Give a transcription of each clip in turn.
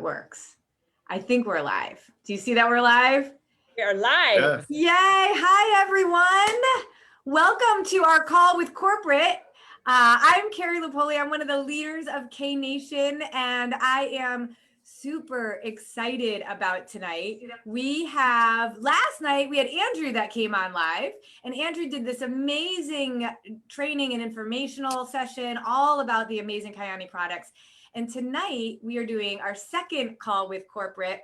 works. I think we're live. Do you see that we're live? We are live. Yeah. Yay. Hi, everyone. Welcome to our call with corporate. I'm Carrie Lupoli. I'm one of the leaders of K Nation, and I am super excited about tonight. Last night we had Andrew that came on live, and Andrew did this amazing training and informational session all about the amazing Kyani products. And tonight we are doing our second call with corporate,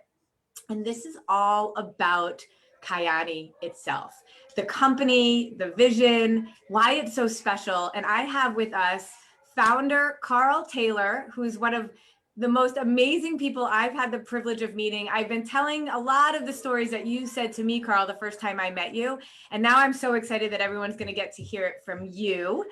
and this is all about Kyani itself, the company, the vision, why it's so special. And I have with us founder Carl Taylor, who's one of the most amazing people I've had the privilege of meeting. I've been telling a lot of the stories that you said to me, Carl, the first time I met you. And now I'm so excited that everyone's going to get to hear it from you.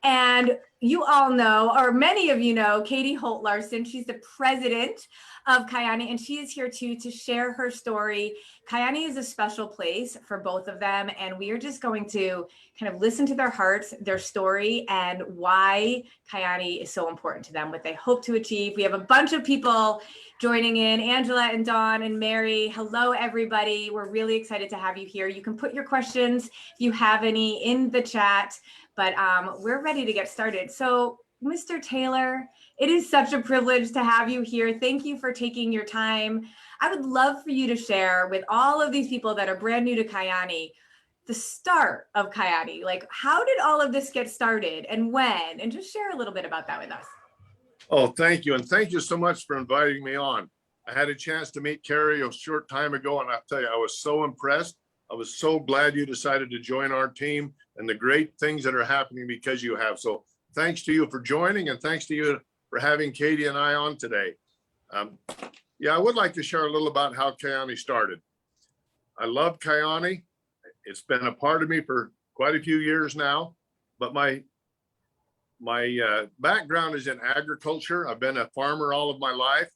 And you all know, or many of you know, Katy Holt Larson. She's the president of Kyani, and she is here too to share her story. Kyani is a special place for both of them, and we are just going to kind of listen to their hearts, their story, and why Kyani is so important to them, what they hope to achieve. We have a bunch of people joining in, Angela and Dawn and Mary. Hello, everybody. We're really excited to have you here. You can put your questions, if you have any, in the chat, but we're ready to get started. So, Mr. Taylor, it is such a privilege to have you here. Thank you for taking your time. I would love for you to share with all of these people that are brand new to Kyani, the start of Kyani. Like, how did all of this get started and when? And just share a little bit about that with us. Oh, thank you. And thank you so much for inviting me on. I had a chance to meet Carrie a short time ago, and I'll tell you, I was so impressed. I was so glad you decided to join our team and the great things that are happening because you have. So thanks to you for joining, and thanks to you for having Katy and I on today. Yeah, I would like to share a little about how Kyani started. I love Kyani. It's been a part of me for quite a few years now, but my background is in agriculture. I've been a farmer all of my life.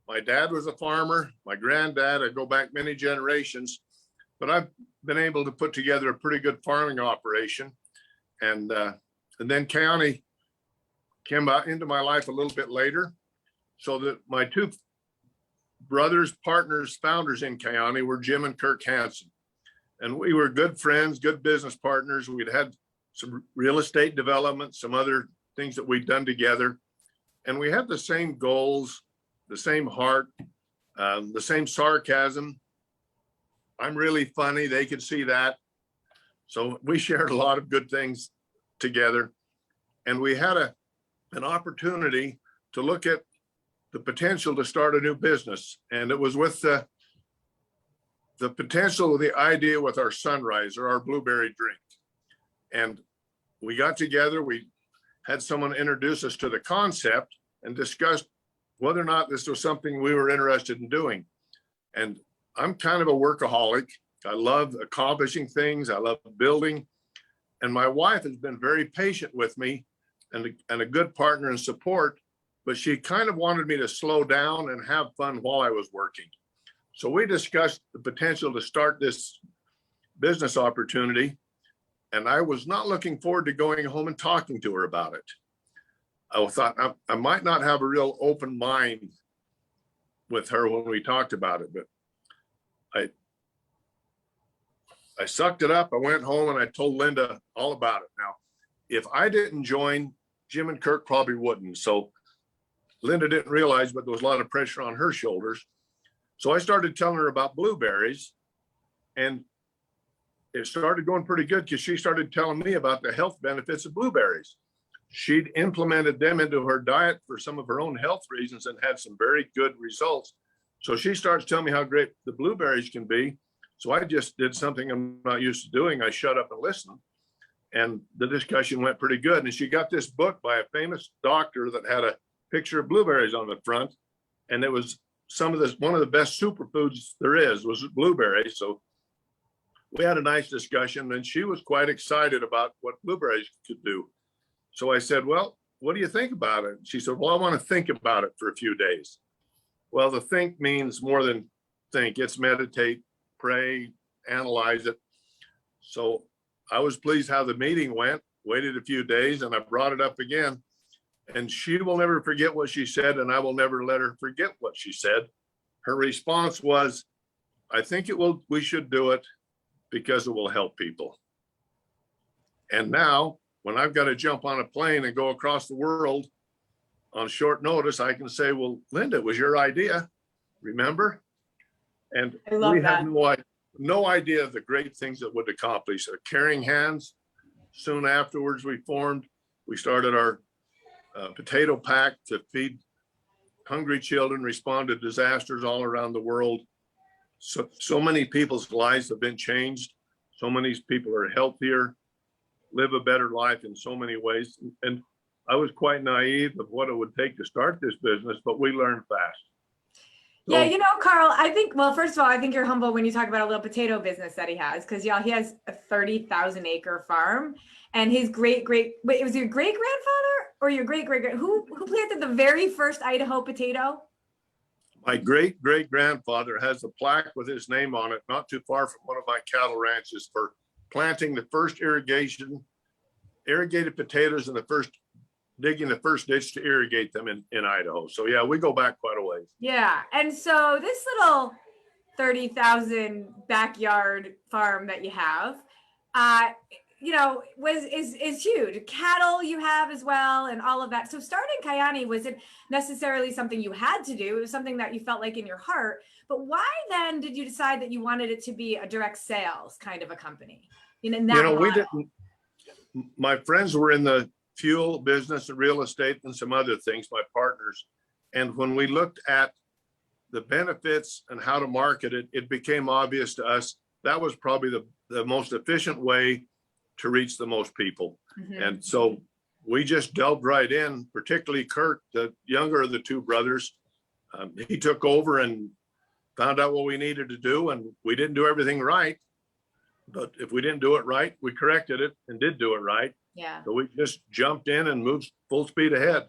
My dad was a farmer, my granddad, I go back many generations, but I've been able to put together a pretty good farming operation. And then Kyani came out into my life a little bit later, so that my two brothers, partners, founders in Kyani were Jim and Kirk Hansen. And we were good friends, good business partners. We'd had some real estate development, some other things that we'd done together. And we had the same goals, the same heart, the same sarcasm. I'm really funny, they could see that. So we shared a lot of good things together. And we had an opportunity to look at the potential to start a new business. And it was with the potential of the idea with our sunrise or our blueberry drink. And we got together, we had someone introduce us to the concept and discussed whether or not this was something we were interested in doing. And I'm kind of a workaholic. I love accomplishing things. I love building. And my wife has been very patient with me and a good partner and support, but she kind of wanted me to slow down and have fun while I was working. So we discussed the potential to start this business opportunity, and I was not looking forward to going home and talking to her about it. I thought I might not have a real open mind with her when we talked about it, but I sucked it up. I went home and I told Linda all about it. Now, if I didn't join, Jim and Kirk probably wouldn't. So Linda didn't realize, but there was a lot of pressure on her shoulders. So I started telling her about blueberries, and it started going pretty good because she started telling me about the health benefits of blueberries. She'd implemented them into her diet for some of her own health reasons and had some very good results. So she starts telling me how great the blueberries can be. So I just did something I'm not used to doing. I shut up and listened, and the discussion went pretty good. And she got this book by a famous doctor that had a picture of blueberries on the front, and it was one of the best superfoods there is was blueberries. So we had a nice discussion, and she was quite excited about what blueberries could do. So I said, well, what do you think about it? She said, well, I want to think about it for a few days. Well, the think means more than think. It's meditate, pray, analyze it. So I was pleased how the meeting went, waited a few days, and I brought it up again. And she will never forget what she said, and I will never let her forget what she said. Her response was, I think we should do it because it will help people. And now, when I've got to jump on a plane and go across the world on short notice, I can say, well, Linda, it was your idea, remember? And I love we that. had no idea of the great things that would accomplish. Caring Hands, soon afterwards we started our potato pack to feed hungry children, respond to disasters all around the world. So many people's lives have been changed. So many people are healthier, live a better life in so many ways. And I was quite naive of what it would take to start this business, but we learned fast. Yeah, you know, Carl, I think, well, first of all, I think you're humble when you talk about a little potato business that he has, because he has a 30,000 acre farm, and his wait, it was your great grandfather or your great who planted the very first Idaho potato? My great grandfather has a plaque with his name on it, not too far from one of my cattle ranches, for planting the first irrigated potatoes and digging the first ditch to irrigate them in Idaho. So yeah, we go back quite a ways. Yeah. And so this little 30,000 backyard farm that you have, you know, is huge. Cattle you have as well, and all of that. So starting Kyani wasn't necessarily something you had to do. It was something that you felt like in your heart. But why then did you decide that you wanted it to be a direct sales kind of a company? We didn't. My friends were in the fuel business and real estate and some other things, my partners. And when we looked at the benefits and how to market it, it became obvious to us that was probably the most efficient way to reach the most people. Mm-hmm. And so we just delved right in, particularly Kurt, the younger of the two brothers. He took over and found out what we needed to do, and we didn't do everything right. But if we didn't do it right, we corrected it and did do it right. Yeah. So we just jumped in and moved full speed ahead.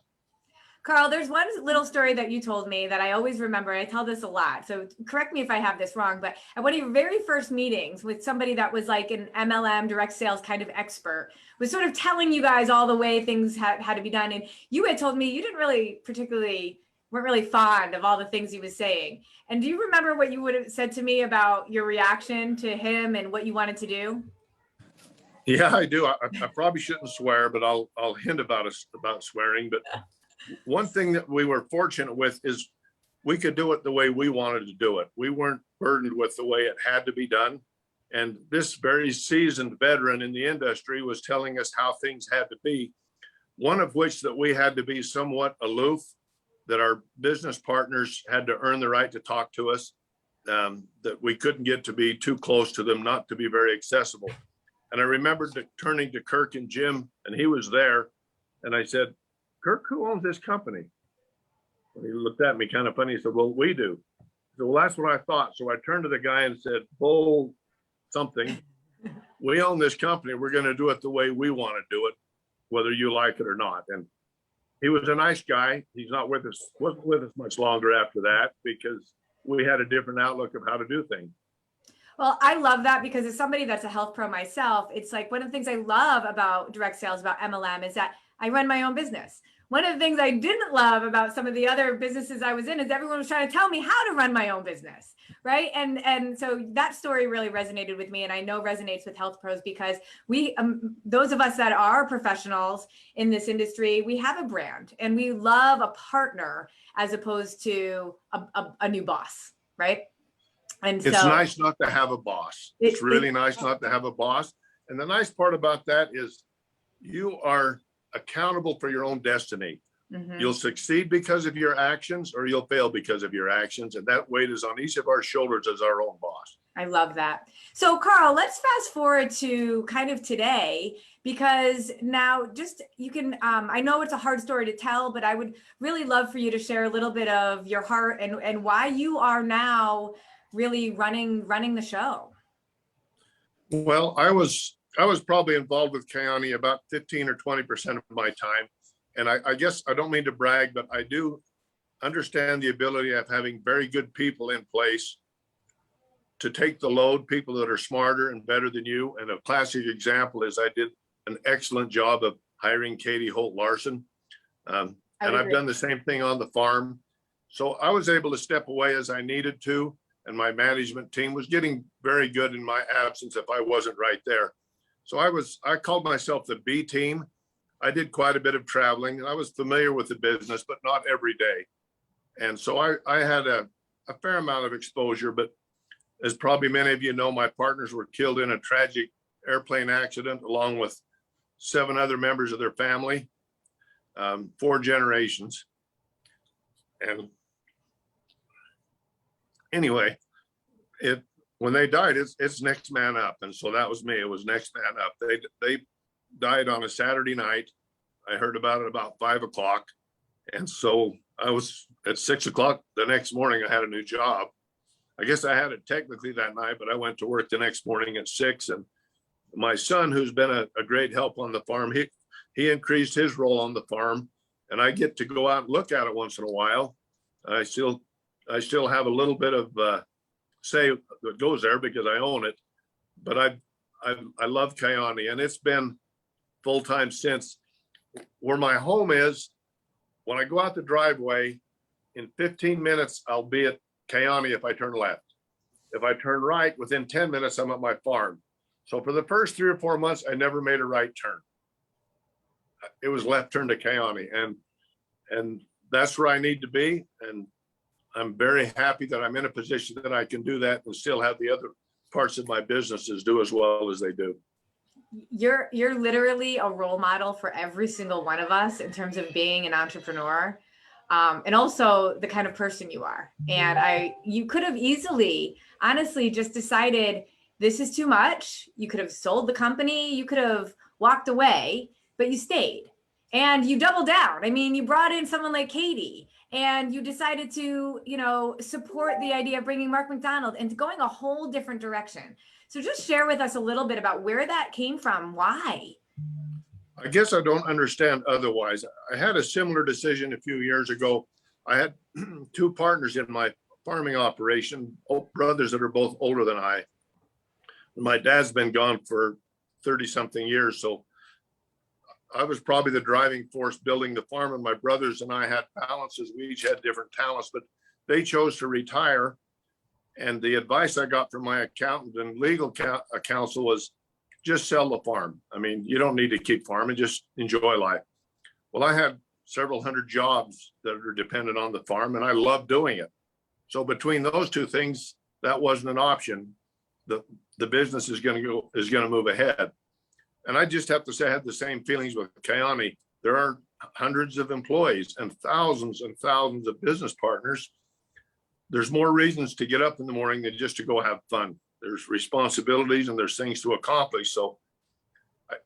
Carl, there's one little story that you told me that I always remember. I tell this a lot, so correct me if I have this wrong, but at one of your very first meetings with somebody that was like an MLM direct sales kind of expert, was sort of telling you guys all the way things had to be done. And you had told me you weren't really fond of all the things he was saying. And do you remember what you would have said to me about your reaction to him and what you wanted to do? Yeah, I do. I probably shouldn't swear, but I'll hint about swearing. But one thing that we were fortunate with is we could do it the way we wanted to do it. We weren't burdened with the way it had to be done. And this very seasoned veteran in the industry was telling us how things had to be, one of which that we had to be somewhat aloof, that our business partners had to earn the right to talk to us, that we couldn't get to be too close to them, not to be very accessible. And I remember turning to Kirk and Jim, and he was there. And I said, Kirk, who owns this company? And he looked at me kind of funny. He said, well, we do. I said, well, that's what I thought. So I turned to the guy and said, bull something. We own this company. We're going to do it the way we want to do it, whether you like it or not. And he was a nice guy. He's not with us, wasn't with us much longer after that, because we had a different outlook of how to do things. Well, I love that, because as somebody that's a health pro myself, it's like one of the things I love about direct sales, about MLM, is that I run my own business. One of the things I didn't love about some of the other businesses I was in is everyone was trying to tell me how to run my own business, right? And so that story really resonated with me, and I know resonates with health pros, because we, those of us that are professionals in this industry, we have a brand and we love a partner as opposed to a new boss, right? And it's nice not to have a boss. It's really nice not to have a boss. And the nice part about that is you are accountable for your own destiny. Mm-hmm. You'll succeed because of your actions, or you'll fail because of your actions. And that weight is on each of our shoulders as our own boss. I love that. So Carl, let's fast forward to kind of today, because now just you can, I know it's a hard story to tell, but I would really love for you to share a little bit of your heart and why you are now really running the show. Well, I was probably involved with Kyani about 15 or 20% of my time. And I guess I don't mean to brag, but I do understand the ability of having very good people in place to take the load, people that are smarter and better than you. And a classic example is I did an excellent job of hiring Katy Holt Larson. And I've done the same thing on the farm. So I was able to step away as I needed to. And my management team was getting very good in my absence if I wasn't right there. So I called myself the B team. I did quite a bit of traveling. I was familiar with the business, but not every day. And so I had a fair amount of exposure, but as probably many of you know, my partners were killed in a tragic airplane accident along with 7 other members of their family, 4 generations. And anyway, when they died, it's next man up. And so that was me. It was next man up. They died on a Saturday night. I heard about it about 5 o'clock. And so I was at 6 o'clock the next morning, I had a new job. I guess I had it technically that night, but I went to work the next morning at 6. And my son, who's been a great help on the farm, he increased his role on the farm, and I get to go out and look at it once in a while. I still have a little bit of say that goes there because I own it, but I love Kyani, and it's been full time since. Where my home is, when I go out the driveway, in 15 minutes I'll be at Kyani if I turn left. If I turn right, within 10 minutes I'm at my farm. So for the first 3 or 4 months, I never made a right turn. It was left turn to Kyani, and that's where I need to be. And I'm very happy that I'm in a position that I can do that and still have the other parts of my businesses do as well as they do. You're literally a role model for every single one of us in terms of being an entrepreneur, and also the kind of person you are. And you could have easily, honestly, just decided this is too much. You could have sold the company. You could have walked away, but you stayed and you doubled down. I mean, you brought in someone like Katy, and you decided to, support the idea of bringing Mark McDonald and going a whole different direction. So just share with us a little bit about where that came from. Why? I guess I don't understand otherwise. I had a similar decision a few years ago. I had 2 partners in my farming operation, brothers that are both older than I. My dad's been gone for 30 something years. So I was probably the driving force building the farm, and my brothers and I had balances. We each had different talents, but they chose to retire. And the advice I got from my accountant and legal counsel was just sell the farm. I mean, you don't need to keep farming, just enjoy life. Well, I had several hundred jobs that are dependent on the farm, and I love doing it. So between those 2 things, that wasn't an option. The business is going to move ahead. And I just have to say, I had the same feelings with Kyani. There are hundreds of employees and thousands of business partners. There's more reasons to get up in the morning than just to go have fun. There's responsibilities and there's things to accomplish. So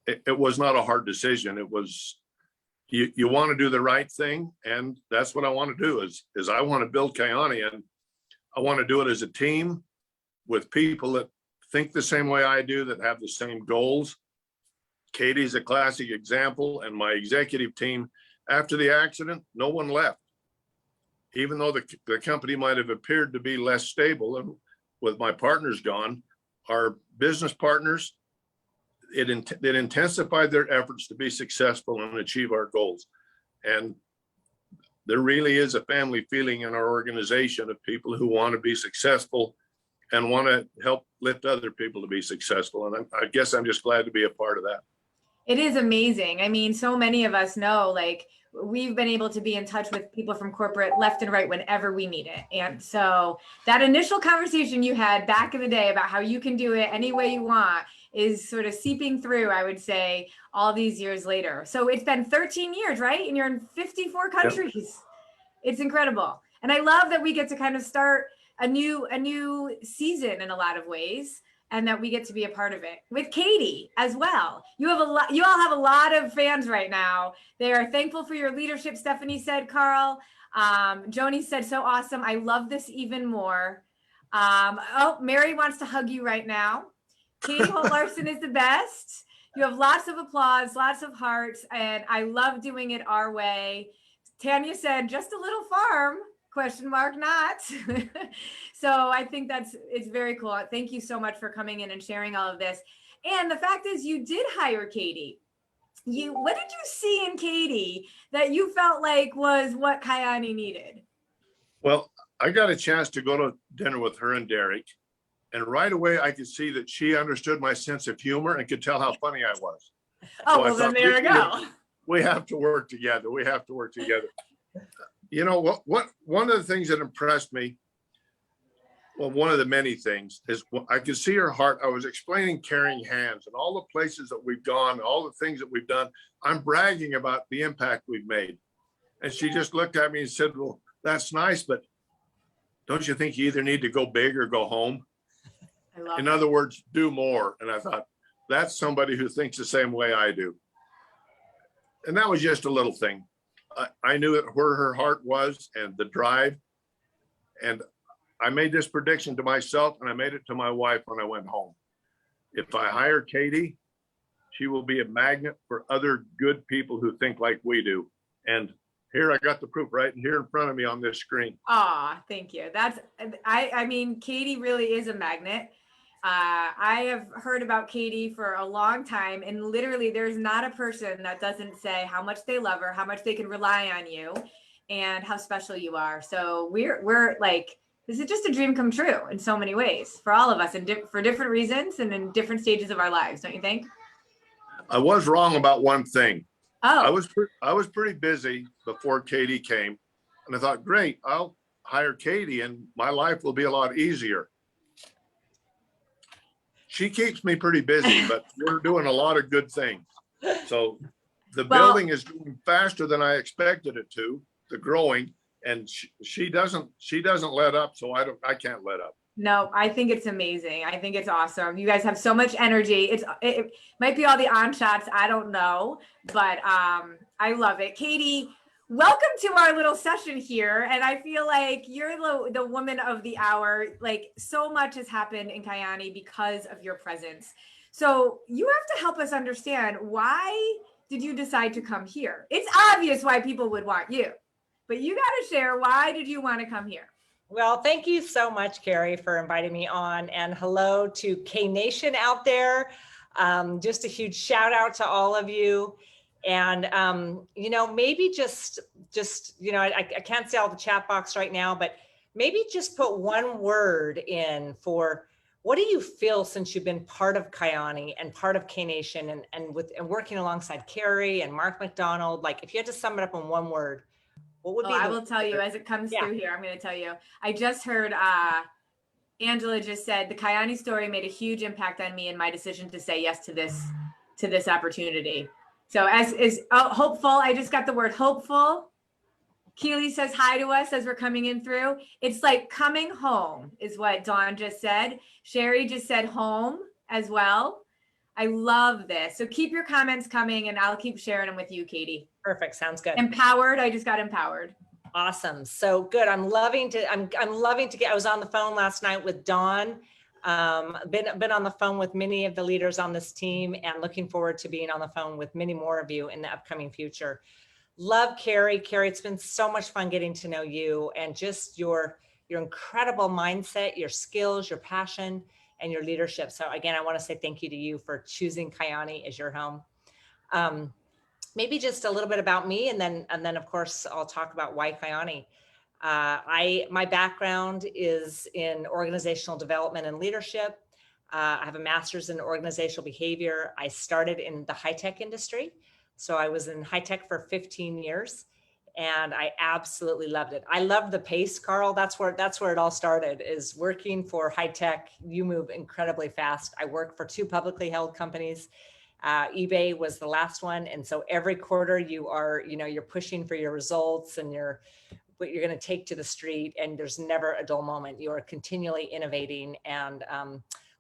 it was not a hard decision. It was, you want to do the right thing. And that's what I want to do is I want to build Kyani, and I want to do it as a team with people that think the same way I do, that have the same goals. Katy's a classic example, and my executive team, after the accident, no one left. Even though the company might have appeared to be less stable, and with my partners gone, our business partners, it intensified their efforts to be successful and achieve our goals. And there really is a family feeling in our organization of people who want to be successful and want to help lift other people to be successful. And I guess I'm just glad to be a part of that. It is amazing. I mean, so many of us know, like, we've been able to be in touch with people from corporate left and right whenever we need it. And so that initial conversation you had back in the day about how you can do it any way you want is sort of seeping through, I would say, all these years later. So it's been 13 years, right? And you're in 54 countries. Yep. It's incredible. And I love that we get to kind of start a new season in a lot of ways, and that we get to be a part of it with Katy as well. You all have a lot of fans right now. They are thankful for your leadership. Stephanie said, Carl. Joni said, so awesome. I love this even more. Mary wants to hug you right now. Katy Holt Larson is the best. You have lots of applause, lots of hearts, and I love doing it our way. Tanya said, just a little farm. ? Not. So I think it's very cool. Thank you so much for coming in and sharing all of this. And the fact is, you did hire Katy. what did you see in Katy that you felt like was what Kyani needed? Well, I got a chance to go to dinner with her and Derek, and right away I could see that she understood my sense of humor and could tell how funny I was. Oh, So well, then there we go. We have to work together. We have to work together. You know what? One of the things that impressed me, well, one of the many things is I could see her heart. I was explaining Caring Hands and all the places that we've gone, all the things that we've done. I'm bragging about the impact we've made. And she just looked at me and said, well, that's nice, but don't you think you either need to go big or go home? In other words, do more. And I thought, that's somebody who thinks the same way I do. And that was just a little thing. I knew it where her heart was and the drive. And I made this prediction to myself, and I made it to my wife when I went home. If I hire Katy, she will be a magnet for other good people who think like we do. And here I got the proof right here in front of me on this screen. Thank you. I mean, Katy really is a magnet. I have heard about Katy for a long time, and literally there's not a person that doesn't say how much they love her, how much they can rely on you, and how special you are. So we're like, this is just a dream come true in so many ways for all of us, and for different reasons and in different stages of our lives, don't you think? I was wrong about one thing. Oh, I was pretty busy before Katy came, and I thought, great, I'll hire Katy and my life will be a lot easier. She keeps me pretty busy, but we're doing a lot of good things. So the building is doing faster than I expected it to, the growing, and she doesn't let up, so I can't let up. No, I think it's amazing. I think it's awesome. You guys have so much energy. It might be all the on shots, I don't know, but I love it. Katy, welcome to our little session here. And I feel like you're the woman of the hour. Like, so much has happened in Kyani because of your presence. So you have to help us understand, why did you decide to come here? It's obvious why people would want you, but you got to share, why did you want to come here? Well, thank you so much, Carrie, for inviting me on, and hello to K Nation out there. Just a huge shout out to all of you. And, you know, maybe just, you know, I can't see all the chat box right now, but maybe just put one word in for, what do you feel since you've been part of Kyani and part of K Nation and working alongside Carrie and Mark McDonald? Like, if you had to sum it up in one word, what would be? I will tell you as it comes through here. I'm going to tell you. I just heard Angela just said the Kyani story made a huge impact on me and my decision to say yes to this opportunity. So as is hopeful, I just got the word hopeful. Keely says hi to us as we're coming in through. It's like coming home is what Dawn just said. Sherry just said home as well. I love this. So keep your comments coming and I'll keep sharing them with you, Katy. Perfect. Sounds good. Empowered. I just got empowered. Awesome. So good. I'm loving to get, I was on the phone last night with Dawn. Been on the phone with many of the leaders on this team, and looking forward to being on the phone with many more of you in the upcoming future. Love Carrie. Carrie, it's been so much fun getting to know you and just your incredible mindset, your skills, your passion, and your leadership. So again, I want to say thank you to you for choosing Kyani as your home. Maybe just a little bit about me, and then of course I'll talk about why Kyani. My background is in organizational development and leadership. I have a master's in organizational behavior. I started in the high-tech industry. So I was in high-tech for 15 years and I absolutely loved it. I loved the pace, Carl. That's where it all started, is working for high-tech. You move incredibly fast. I worked for 2 publicly held companies. eBay was the last one. And so every quarter you're pushing for your results and what you're going to take to the street. And there's never a dull moment. You are continually innovating and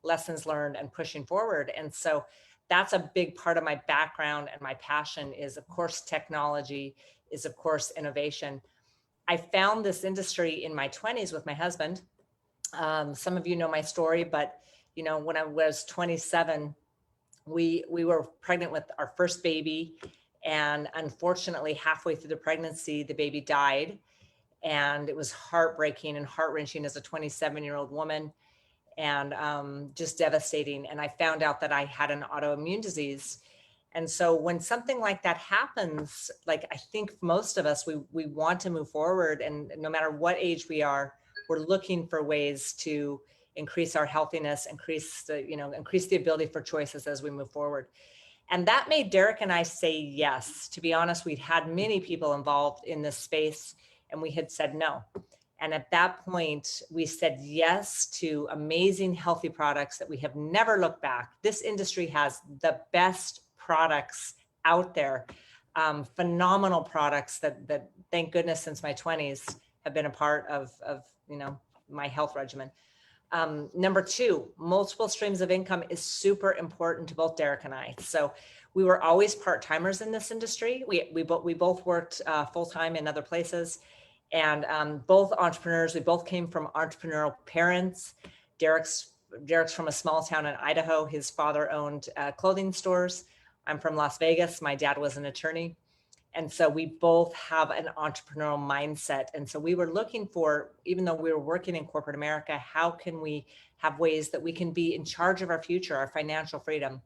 lessons learned and pushing forward. And so that's a big part of my background, and my passion is, of course, technology, is of course innovation. I found this industry in my 20s with my husband. Some of you know my story, but when I was 27, we were pregnant with our first baby, and unfortunately halfway through the pregnancy the baby died, and it was heartbreaking and heart-wrenching as a 27-year-old woman, and just devastating. And I found out that I had an autoimmune disease, And so when something like that happens, like I think most of us, we want to move forward, and no matter what age we are, we're looking for ways to increase our healthiness, increase the ability for choices as we move forward. And that made Derek and I say yes. To be honest, we'd had many people involved in this space and we had said no. And at that point, we said yes to amazing, healthy products that we have never looked back. This industry has the best products out there, phenomenal products that thank goodness since my 20s have been a part of my health regimen. Number two, multiple streams of income is super important to both Derek and I. So we were always part-timers in this industry. We both worked full-time in other places, and both entrepreneurs. We both came from entrepreneurial parents. Derek's from a small town in Idaho. His father owned clothing stores. I'm from Las Vegas. My dad was an attorney. And so we both have an entrepreneurial mindset. And so we were looking for, even though we were working in corporate America, how can we have ways that we can be in charge of our future, our financial freedom?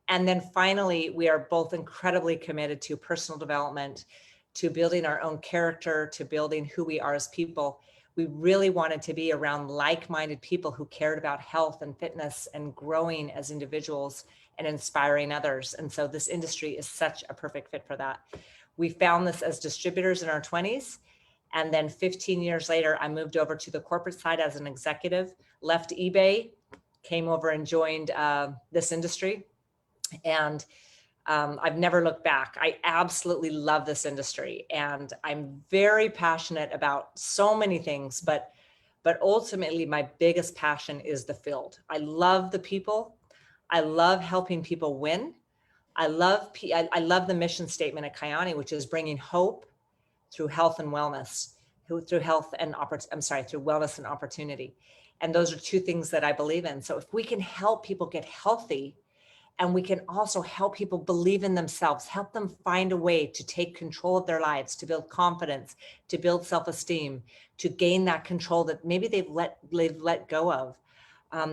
And then finally, we are both incredibly committed to personal development, to building our own character, to building who we are as people. We really wanted to be around like-minded people who cared about health and fitness and growing as individuals and inspiring others. And so this industry is such a perfect fit for that. We found this as distributors in our 20s. And then 15 years later, I moved over to the corporate side as an executive, left eBay, came over and joined this industry. And I've never looked back. I absolutely love this industry. And I'm very passionate about so many things, but ultimately my biggest passion is the field. I love the people. I love helping people win. I love the mission statement at Kyani, which is bringing hope through health and wellness, through wellness and opportunity. And those are two things that I believe in. So if we can help people get healthy, and we can also help people believe in themselves, help them find a way to take control of their lives, to build confidence, to build self-esteem, to gain that control that maybe they've let go of.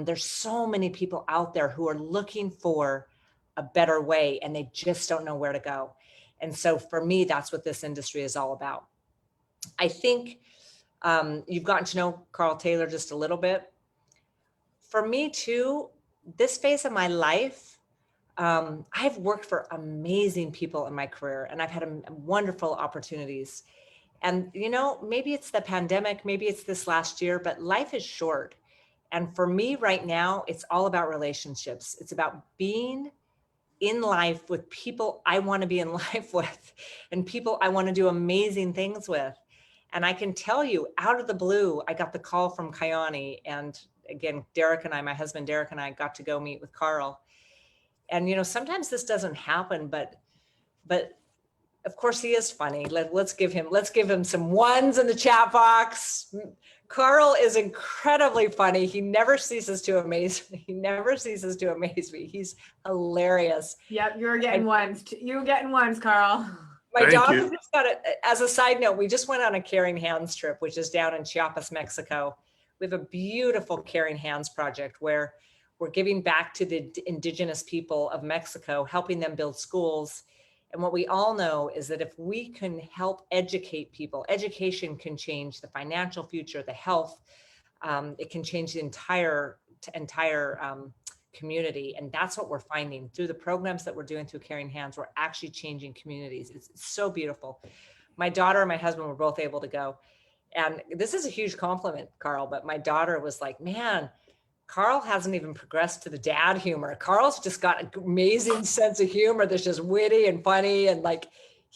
There's so many people out there who are looking for a better way and they just don't know where to go. And so for me, that's what this industry is all about. I think you've gotten to know Carl Taylor just a little bit. For me too, this phase of my life, I've worked for amazing people in my career and I've had wonderful opportunities. And, maybe it's the pandemic, maybe it's this last year, but life is short. And for me right now, it's all about relationships. It's about being in life with people I want to be in life with and people I want to do amazing things with. And I can tell you, out of the blue, I got the call from Kyani. And again, my husband Derek and I got to go meet with Carl. And, sometimes this doesn't happen, but of course he is funny. Let's give him some ones in the chat box. Carl is incredibly funny. He never ceases to amaze me. He's hilarious. Yep, you're getting ones. You're getting ones, Carl. My daughter just got it. As a side note, we just went on a Caring Hands trip, which is down in Chiapas, Mexico. We have a beautiful Caring Hands project where we're giving back to the indigenous people of Mexico, helping them build schools. And what we all know is that if we can help educate people, education can change the financial future, the health, it can change the entire community. And that's what we're finding through the programs that we're doing through Caring Hands. We're actually changing communities. It's so beautiful. My daughter and my husband were both able to go. And this is a huge compliment, Carl, but my daughter was like, man, Carl hasn't even progressed to the dad humor. Carl's just got an amazing sense of humor that's just witty and funny. And like,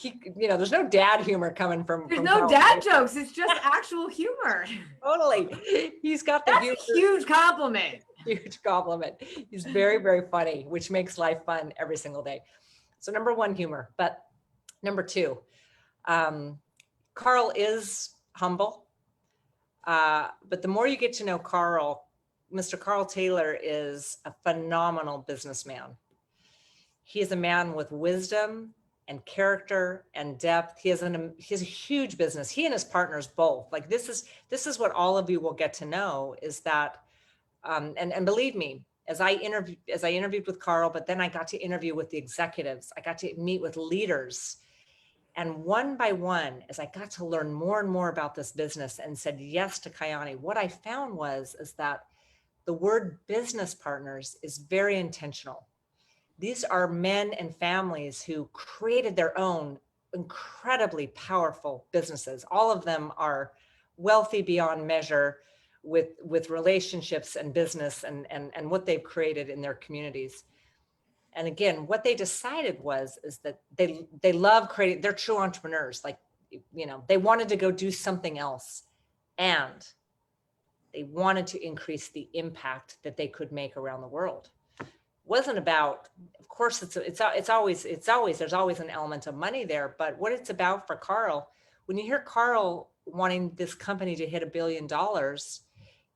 there's no dad humor coming from. There's no Carl. dad jokes. It's just actual humor. Totally. He's got the humor. That's a huge compliment. Huge compliment. He's very, very funny, which makes life fun every single day. So number one, humor. But number two, Carl is humble. But the more you get to know Carl, Mr. Carl Taylor is a phenomenal businessman. He is a man with wisdom and character and depth. He has a huge business. He and his partners both. Like this is what all of you will get to know is that, and believe me, as I interviewed with Carl, but then I got to interview with the executives. I got to meet with leaders. And one by one, as I got to learn more and more about this business and said yes to Kyani, what I found is that the word business partners is very intentional. These are men and families who created their own incredibly powerful businesses. All of them are wealthy beyond measure with relationships and business and what they've created in their communities. And again, what they decided is that they love creating, they're true entrepreneurs. Like, they wanted to go do something else, and they wanted to increase the impact that they could make around the world. Wasn't about, of course, there's always an element of money there, but what it's about for Carl, when you hear Carl wanting this company to hit $1 billion,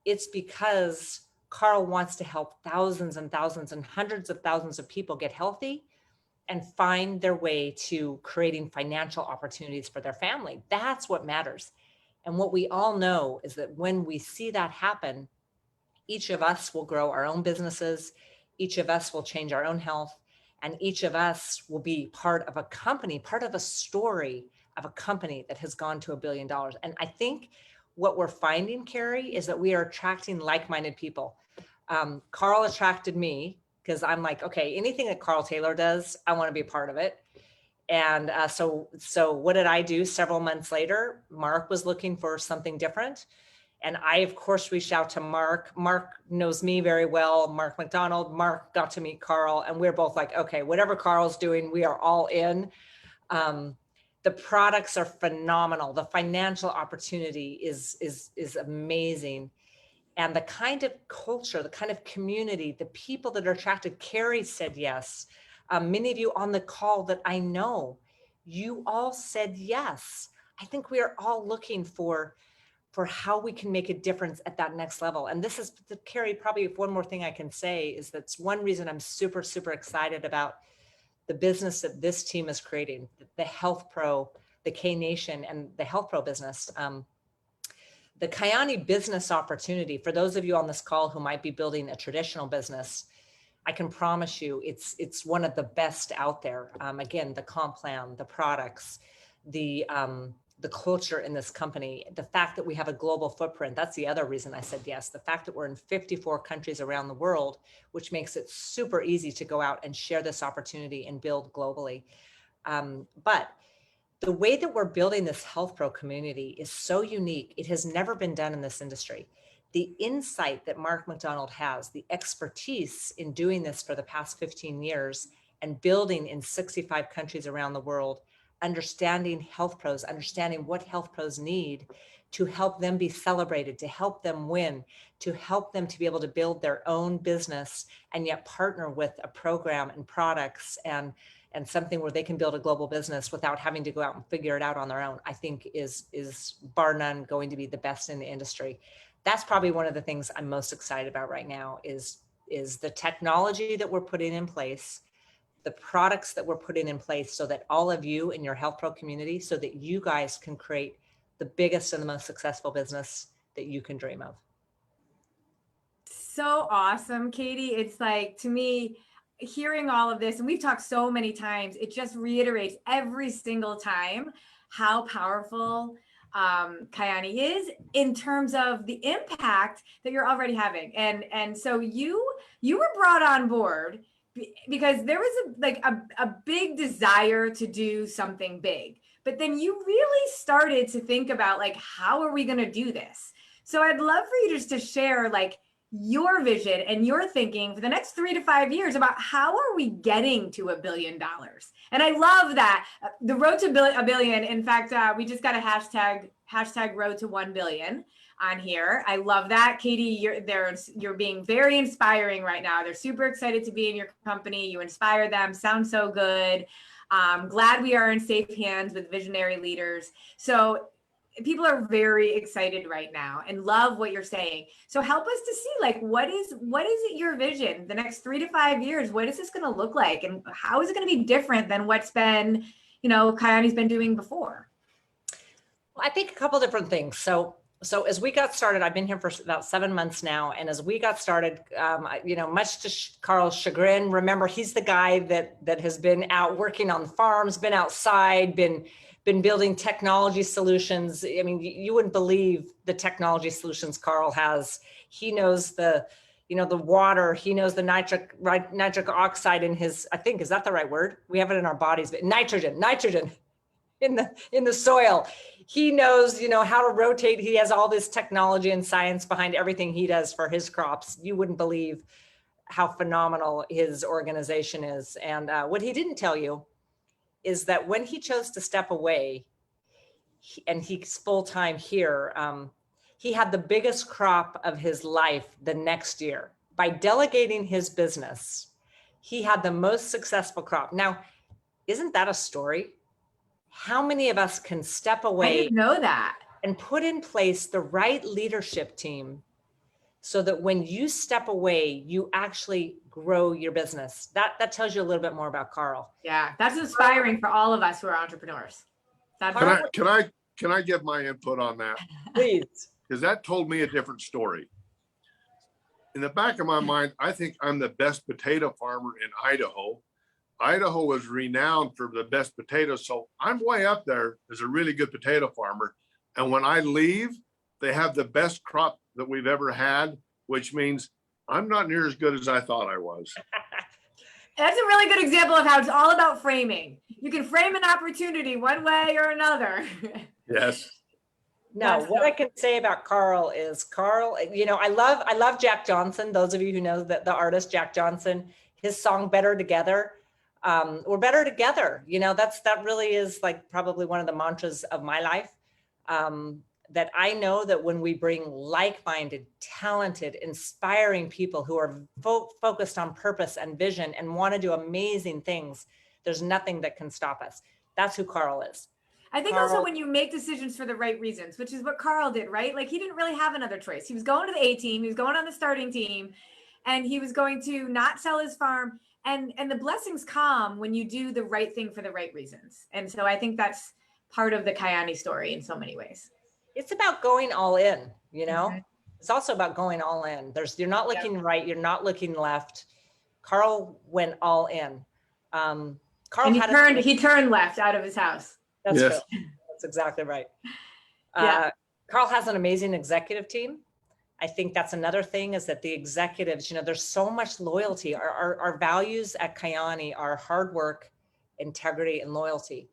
it's because Carl wants to help thousands and thousands and hundreds of thousands of people get healthy and find their way to creating financial opportunities for their family. That's what matters. And what we all know is that when we see that happen, each of us will grow our own businesses, each of us will change our own health, and each of us will be part of a company, part of a story of a company that has gone to $1 billion. And I think what we're finding, Carrie, is that we are attracting like-minded people. Carl attracted me because I'm like, okay, anything that Carl Taylor does, I want to be a part of it. And so what did I do? Several months later, Mark was looking for something different. And I, of course, reached out to Mark. Mark knows me very well, Mark McDonald. Mark got to meet Carl, and we're both like, okay, whatever Carl's doing, we are all in. The products are phenomenal. The financial opportunity is amazing. And the kind of culture, the kind of community, the people that are attracted, Carrie said yes. Many of you on the call that I know, you all said yes. I think we are all looking for how we can make a difference at that next level. And this is, Carrie, probably one more thing I can say is that's one reason I'm super, super excited about the business that this team is creating, the Health Pro, the K Nation, and the Health Pro business. The Kyani business opportunity, for those of you on this call who might be building a traditional business, I can promise you it's one of the best out there. Again, the comp plan, the products, the culture in this company, the fact that we have a global footprint. That's the other reason I said yes. The fact that we're in 54 countries around the world, which makes it super easy to go out and share this opportunity and build globally. But the way that we're building this Health Pro community is so unique. It has never been done in this industry. The insight that Mark McDonald has, the expertise in doing this for the past 15 years and building in 65 countries around the world, understanding health pros, understanding what health pros need to help them be celebrated, to help them win, to help them to be able to build their own business and yet partner with a program and products and something where they can build a global business without having to go out and figure it out on their own, I think is bar none going to be the best in the industry. That's probably one of the things I'm most excited about right now is the technology that we're putting in place, the products that we're putting in place so that all of you in your Health Pro community, so that you guys can create the biggest and the most successful business that you can dream of. So awesome, Katy. It's like, to me, hearing all of this, and we've talked so many times, it just reiterates every single time how powerful Kyani is in terms of the impact that you're already having. And so you were brought on board because there was a big desire to do something big, but then you really started to think about like, how are we going to do this? So I'd love for you just to share like your vision and your thinking for the next 3 to 5 years about how are we getting to $1 billion? And I love that the road to $1 billion. In fact, we just got a hashtag road to 1 billion on here. I love that. Katy, you're being very inspiring right now. They're super excited to be in your company. You inspire them. Sound so good. Glad we are in safe hands with visionary leaders. So people are very excited right now and love what you're saying. So help us to see, like, what is it your vision the next 3 to 5 years? What is this going to look like? And how is it going to be different than what's been, Kyani's been doing before? Well, I think a couple different things. So So as we got started, I've been here for about 7 months now. And as we got started, much to Carl's chagrin, remember, he's the guy that has been out working on farms, been outside, been building technology solutions. I mean, you wouldn't believe the technology solutions Carl has. He knows the water, he knows the nitric oxide in his, I think, is that the right word? We have it in our bodies, but nitrogen in the soil. He knows, how to rotate. He has all this technology and science behind everything he does for his crops. You wouldn't believe how phenomenal his organization is. And what he didn't tell you is that when he chose to step away, and he's full-time here, he had the biggest crop of his life the next year. By delegating his business, he had the most successful crop. Now, isn't that a story? How many of us can step I away didn't know that. and put in place the right leadership team so that when you step away, you actually grow your business? That tells you a little bit more about Carl. Yeah, that's inspiring for all of us who are entrepreneurs. Can I give my input on that? Please. Because that told me a different story. In the back of my mind, I think I'm the best potato farmer in Idaho. Idaho is renowned for the best potatoes. So I'm way up there as a really good potato farmer. And when I leave, they have the best crop that we've ever had, which means I'm not near as good as I thought I was. That's a really good example of how it's all about framing. You can frame an opportunity one way or another. Yes. No, what I can say about Carl is I love Jack Johnson. Those of you who know that the artist Jack Johnson, his song "Better Together," we're better together. That really is like probably one of the mantras of my life. That I know that when we bring like-minded, talented, inspiring people who are focused on purpose and vision and want to do amazing things, there's nothing that can stop us. That's who Carl is. I think also when you make decisions for the right reasons, which is what Carl did, right? Like he didn't really have another choice. He was going to the A team, he was going on the starting team, and he was going to not sell his farm. And the blessings come when you do the right thing for the right reasons. And so I think that's part of the Kyani story in so many ways. It's about going all in, Mm-hmm. It's also about going all in. You're not looking right, you're not looking left. Carl went all in. Carl and he turned left out of his house. That's Yes. true. That's exactly right. Yeah. Carl has an amazing executive team. I think that's another thing, is that the executives, there's so much loyalty. Our values at Kyani are hard work, integrity, and loyalty.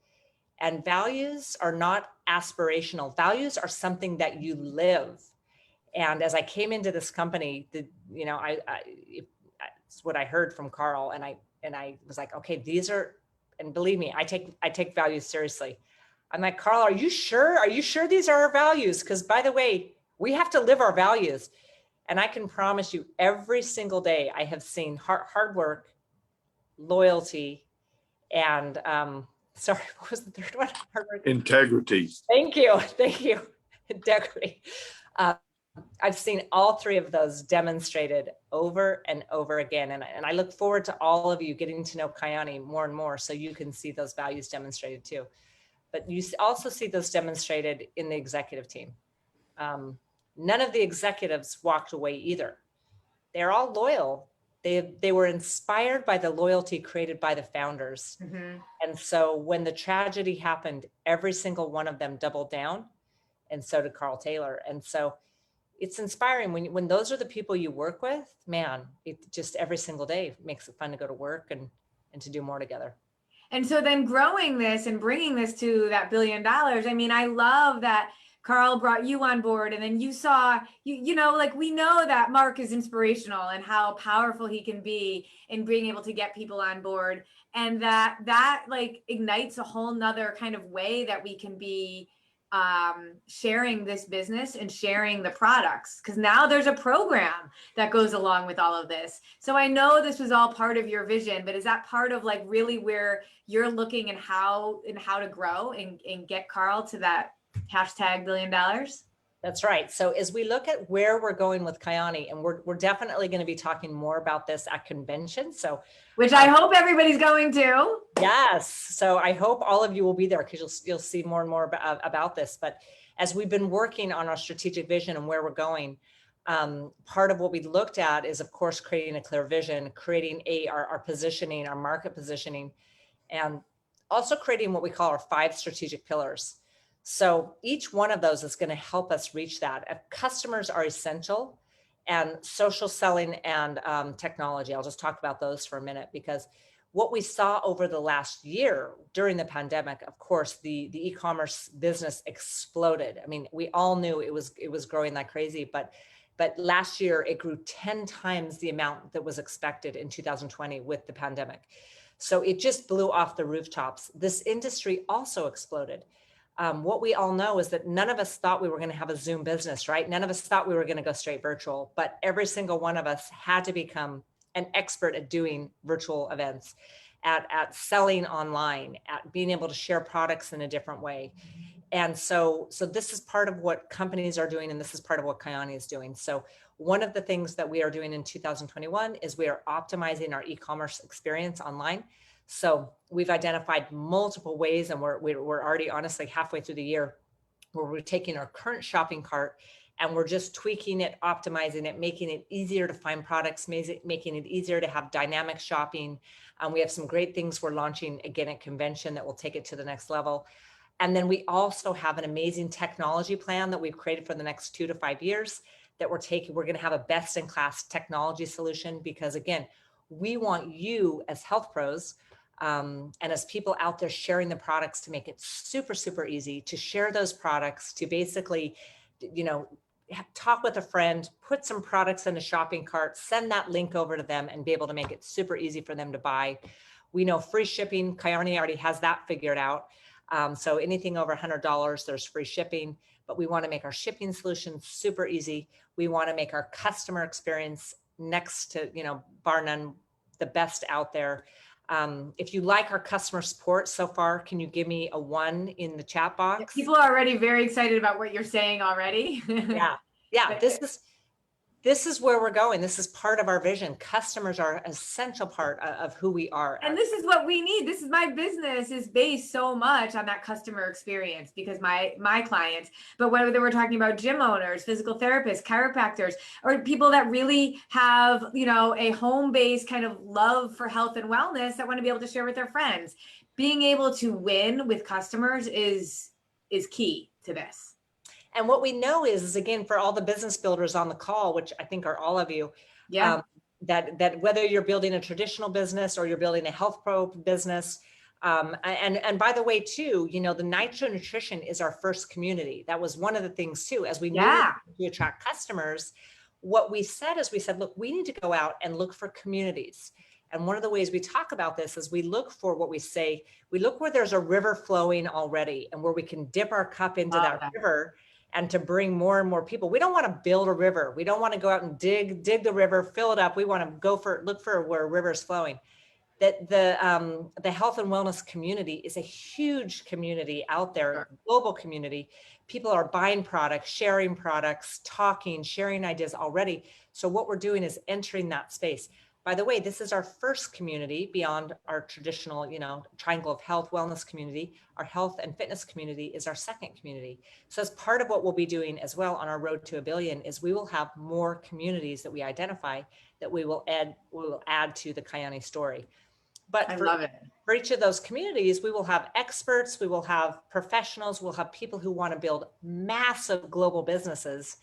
And values are not aspirational. Values are something that you live. And as I came into this company, it's what I heard from Carl, and I was like, okay, these are, and believe me, I take values seriously. I'm like, Carl, are you sure? Are you sure these are our values? Because by the way, we have to live our values. And I can promise you, every single day I have seen hard work, loyalty, and sorry, what was the third one? Hard work. Integrity. Thank you. Integrity. I've seen all three of those demonstrated over and over again. And I look forward to all of you getting to know Kyani more and more so you can see those values demonstrated too. But you also see those demonstrated in the executive team. None of the executives walked away either. They're all loyal. They were inspired by the loyalty created by the founders. Mm-hmm. And so when the tragedy happened, every single one of them doubled down, and so did Carl Taylor. And so it's inspiring when those are the people you work with, man, it just every single day makes it fun to go to work and to do more together. And so then growing this and bringing this to that $1 billion, I mean, I love that Carl brought you on board, and then you saw, like we know that Mark is inspirational and how powerful he can be in being able to get people on board. And that like ignites a whole nother kind of way that we can be sharing this business and sharing the products, because now there's a program that goes along with all of this. So I know this was all part of your vision, but is that part of like really where you're looking and how to grow and get Carl to that #1 billion? That's right. So as we look at where we're going with Kyani, and we're definitely going to be talking more about this at convention. So, which I hope everybody's going to. Yes. So I hope all of you will be there, because you'll see more and more about this. But as we've been working on our strategic vision and where we're going, part of what we looked at is, of course, creating a clear vision, creating our positioning, our market positioning, and also creating what we call our 5 strategic pillars. So each one of those is going to help us reach that. Customers are essential, and social selling and technology. I'll just talk about those for a minute, because what we saw over the last year during the pandemic, of course, the e-commerce business exploded. I mean, we all knew it was growing like crazy, but last year it grew 10 times the amount that was expected in 2020 with the pandemic. So it just blew off the rooftops. This industry also exploded. What we all know is that none of us thought we were going to have a Zoom business, right? None of us thought we were going to go straight virtual, but every single one of us had to become an expert at doing virtual events, at selling online, at being able to share products in a different way. And so this is part of what companies are doing, and this is part of what Kyani is doing. So one of the things that we are doing in 2021 is we are optimizing our e-commerce experience online. So we've identified multiple ways, and we're already honestly halfway through the year, where we're taking our current shopping cart and we're just tweaking it, optimizing it, making it easier to find products, making it easier to have dynamic shopping. We have some great things we're launching again at convention that will take it to the next level. And then we also have an amazing technology plan that we've created for the next 2 to 5 years that we're going to have a best in class technology solution, because again, we want you as health pros and as people out there sharing the products to make it super, super easy to share those products, to basically, talk with a friend, put some products in a shopping cart, send that link over to them and be able to make it super easy for them to buy. We know free shipping. Kyani already has that figured out. So anything over $100, there's free shipping, but we want to make our shipping solution super easy. We want to make our customer experience next to, bar none, the best out there. If you like our customer support so far, can you give me a 1 in the chat box? People are already very excited about what you're saying already. Yeah. This is where we're going. This is part of our vision. Customers are an essential part of who we are. And this is what we need. This is my business is based so much on that customer experience, because my clients, but whether we're talking about gym owners, physical therapists, chiropractors, or people that really have, a home-based kind of love for health and wellness that want to be able to share with their friends, being able to win with customers is key to this. And what we know is again, for all the business builders on the call, which I think are all of you, that whether you're building a traditional business or you're building a health pro business, and by the way, too, the Nitro Nutrition is our first community. That was one of the things too, as we knew to attract customers. What we said is, look, we need to go out and look for communities. And one of the ways we talk about this is we look for we look where there's a river flowing already and where we can dip our cup into that river and to bring more and more people. We don't want to build a river. We don't want to go out and dig the river, fill it up. We want to look for where a river is flowing. That the health and wellness community is a huge community out there, global community. People are buying products, sharing products, talking, sharing ideas already. So what we're doing is entering that space. By the way, this is our first community beyond our traditional, triangle of health, wellness community. Our health and fitness community is our second community. So as part of what we'll be doing as well on our road to $1 billion is we will have more communities that we identify that we will add to the Kyani story. But for each of those communities, we will have experts, we will have professionals, we'll have people who want to build massive global businesses.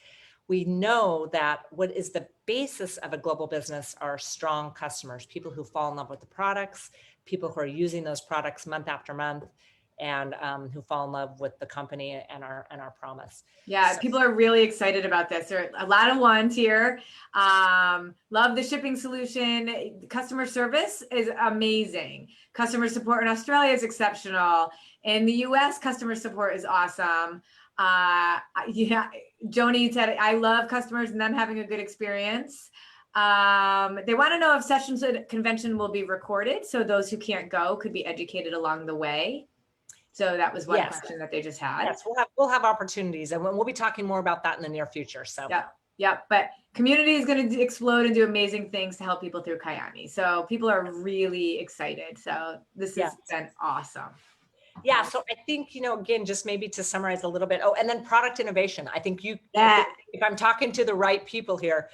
We know that what is the basis of a global business are strong customers, people who fall in love with the products, people who are using those products month after month, and who fall in love with the company and our promise. Yeah, so people are really excited about this. There are a lot of ones here. Love the shipping solution. Customer service is amazing. Customer support in Australia is exceptional. In the US, customer support is awesome. Joni said, I love customers and them having a good experience. They want to know if sessions at convention will be recorded, so those who can't go could be educated along the way. So that was one question that they just had. Yes, we'll have opportunities, and we'll be talking more about that in the near future. So yeah. But community is going to explode and do amazing things to help people through Kyani. So people are really excited. So this has been awesome. Yeah, so I think, again, just maybe to summarize a little bit. Oh, and then product innovation. I think Yeah. if I'm talking to the right people here,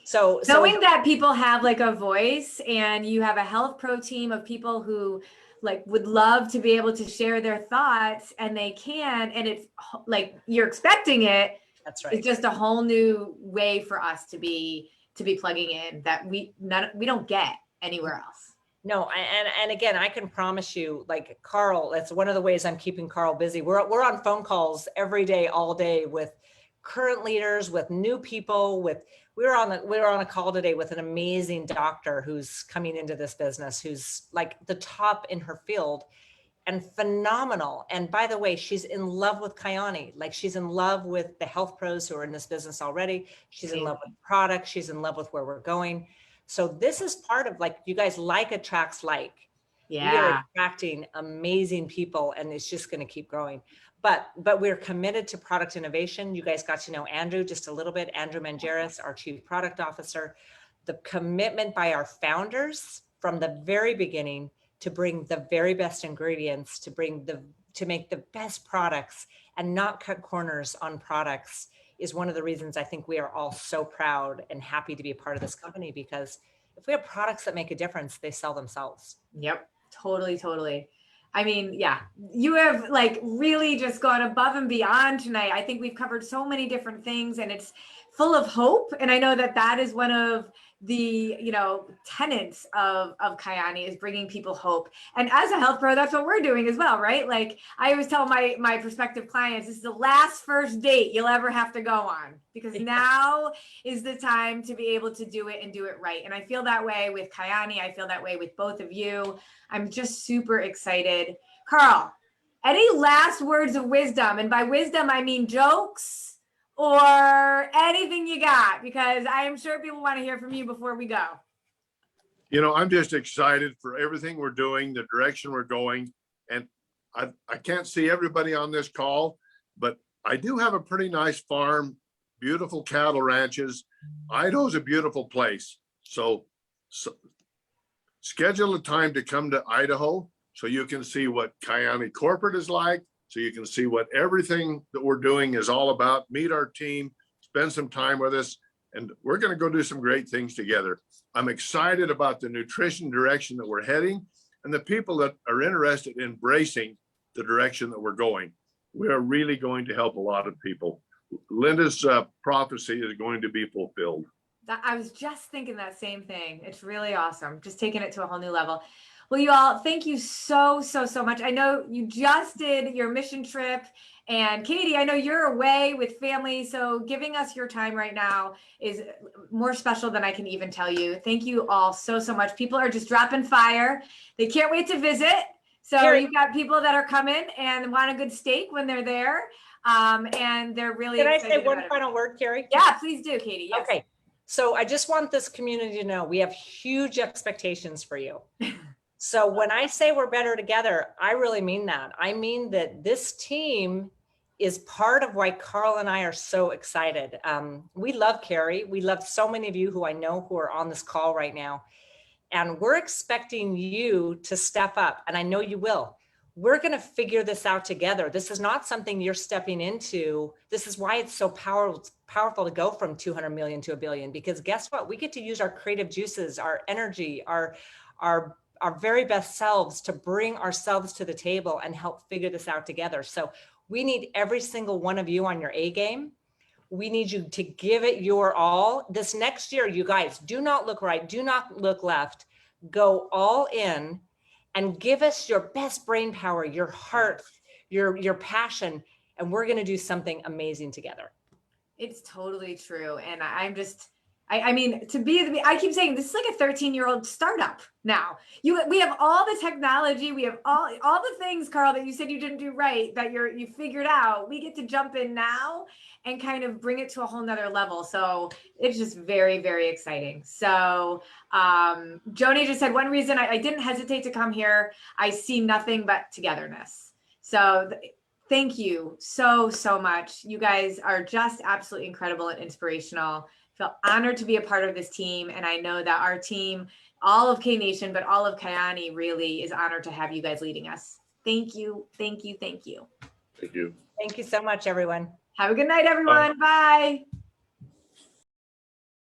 so knowing that people have like a voice and you have a health pro team of people who like would love to be able to share their thoughts and they can, and it's like you're expecting it. That's right. It's just a whole new way for us to be plugging in that we don't get anywhere else. No, and again, I can promise you, like Carl, that's one of the ways I'm keeping Carl busy. We're on phone calls every day, all day with current leaders, with new people, we were on a call today with an amazing doctor who's coming into this business, who's like the top in her field and phenomenal. And by the way, she's in love with Kyani. Like she's in love with the health pros who are in this business already. She's in love with products. She's in love with where we're going. So this is part of like, you guys like attracts like. Yeah. We are attracting amazing people and it's just going to keep growing. But we're committed to product innovation. You guys got to know Andrew just a little bit, Andrew Mangeris, our Chief Product Officer. The commitment by our founders from the very beginning to bring the very best ingredients, to make the best products and not cut corners on products is one of the reasons I think we are all so proud and happy to be a part of this company, because if we have products that make a difference, they sell themselves. Yep, totally. I mean, yeah, you have like really just gone above and beyond tonight. I think we've covered so many different things and it's full of hope. And I know that is one of the, tenets of Kyani is bringing people hope. And as a health pro, that's what we're doing as well, right? Like I always tell my prospective clients, this is the first date you'll ever have to go on, because now is the time to be able to do it and do it right. And I feel that way with Kyani. I feel that way with both of you. I'm just super excited. Carl, any last words of wisdom? And by wisdom, I mean jokes or anything you got, because I am sure people want to hear from you before we go. I'm just excited for everything we're doing, the direction we're going. And I can't see everybody on this call, but I do have a pretty nice farm, beautiful cattle ranches. Idaho's a beautiful place. So schedule a time to come to Idaho so you can see what Kyani Corporate is like, so you can see what everything that we're doing is all about. Meet our team, spend some time with us, and we're going to go do some great things together. I'm excited about the nutrition direction that we're heading and the people that are interested in embracing the direction that we're going. We are really going to help a lot of people. Linda's prophecy is going to be fulfilled. I was just thinking that same thing. It's really awesome. Just taking it to a whole new level. Well, you all, thank you so much. I know you just did your mission trip, and Katy, I know you're away with family, so giving us your time right now is more special than I can even tell you. Thank you all so much. People are just dropping fire. They can't wait to visit. So you've got people that are coming and want a good steak when they're there. And they're really Can I excited say one about it. final word, Carrie? Yeah, please do, Katy. Yes. Okay. So I just want this community to know we have huge expectations for you. So when I say we're better together, I really mean that. I mean that this team is part of why Carl and I are so excited. We love Carrie. We love so many of you who I know who are on this call right now. And we're expecting you to step up. And I know you will. We're going to figure this out together. This is not something you're stepping into. This is why it's so powerful to go from 200 million to $1 billion, because guess what? We get to use our creative juices, our energy, our very best selves to bring ourselves to the table and help figure this out together. So we need every single one of you on your A game. We need you to give it your all. This next year, you guys, do not look right, do not look left, go all in and give us your best brain power, your heart, your passion, and we're going to do something amazing together. It's totally true. And I mean, I keep saying this is like a 13-year-old startup now. We have all the technology, we have all the things, Carl, that you said you didn't do right, that you figured out. We get to jump in now and kind of bring it to a whole nother level. So it's just very, very exciting. So Joni just said, one reason I didn't hesitate to come here, I see nothing but togetherness. So thank you so much. You guys are just absolutely incredible and inspirational. I feel honored to be a part of this team. And I know that our team all of K Nation, but all of Kyani really is honored to have you guys leading us. Thank you. Thank you. Thank you. Thank you. Thank you so much, everyone. Have a good night, everyone. Bye.